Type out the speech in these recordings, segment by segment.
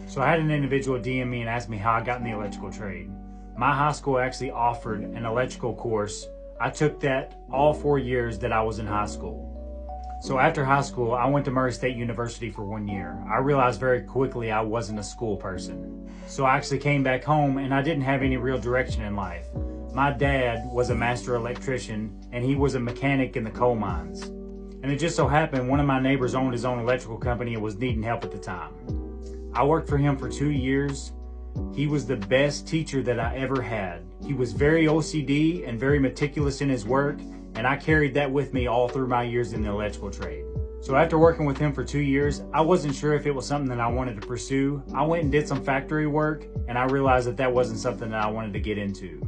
So I had an individual DM me and ask me how I got in the electrical trade. My high school actually offered an electrical course. I took that all 4 years that I was in high school. So after high school, I went to Murray State University for 1 year. I realized very quickly I wasn't a school person. So I actually came back home and I didn't have any real direction in life. My dad was a master electrician and he was a mechanic in the coal mines. And it just so happened one of my neighbors owned his own electrical company and was needing help at the time. I worked for him for 2 years. He was the best teacher that I ever had. He was very OCD and very meticulous in his work, and I carried that with me all through my years in the electrical trade. So after working with him for 2 years, I wasn't sure if it was something that I wanted to pursue. I went and did some factory work, and I realized that that wasn't something that I wanted to get into.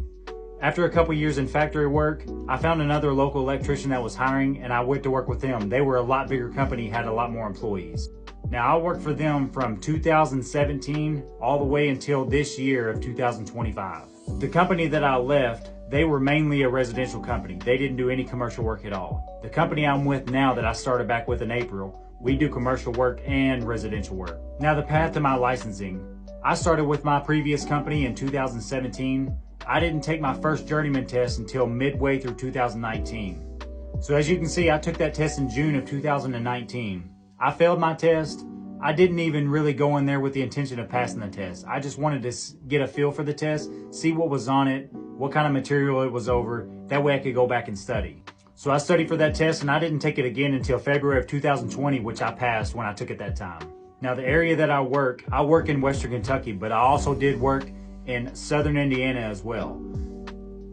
After a couple years in factory work, I found another local electrician that was hiring, and I went to work with them. They were a lot bigger company, had a lot more employees. Now, I worked for them from 2017 all the way until this year of 2025. The company that I left, they were mainly a residential company. They didn't do any commercial work at all. The company I'm with now that I started back with in April, we do commercial work and residential work. Now, the path to my licensing. I started with my previous company in 2017. I didn't take my first journeyman test until midway through 2019. So as you can see, I took that test in June of 2019. I failed my test. I didn't even really go in there with the intention of passing the test. I just wanted to get a feel for the test, see what was on it, what kind of material it was over. That way I could go back and study. So I studied for that test and I didn't take it again until February of 2020, which I passed when I took it that time. Now the area that I work in Western Kentucky, but I also did work in Southern Indiana as well.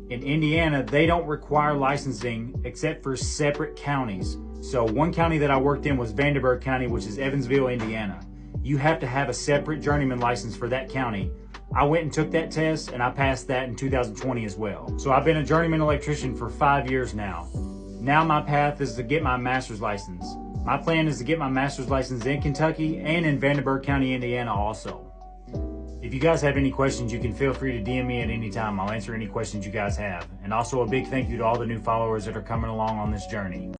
In Indiana, they don't require licensing except for separate counties. So one county that I worked in was Vanderburgh County, which is Evansville, Indiana. You have to have a separate journeyman license for that county. I went and took that test and I passed that in 2020 as well. So I've been a journeyman electrician for 5 years now. Now my path is to get my master's license. My plan is to get my master's license in Kentucky and in Vanderburgh County, Indiana also. If you guys have any questions, you can feel free to DM me at any time. I'll answer any questions you guys have. And also a big thank you to all the new followers that are coming along on this journey.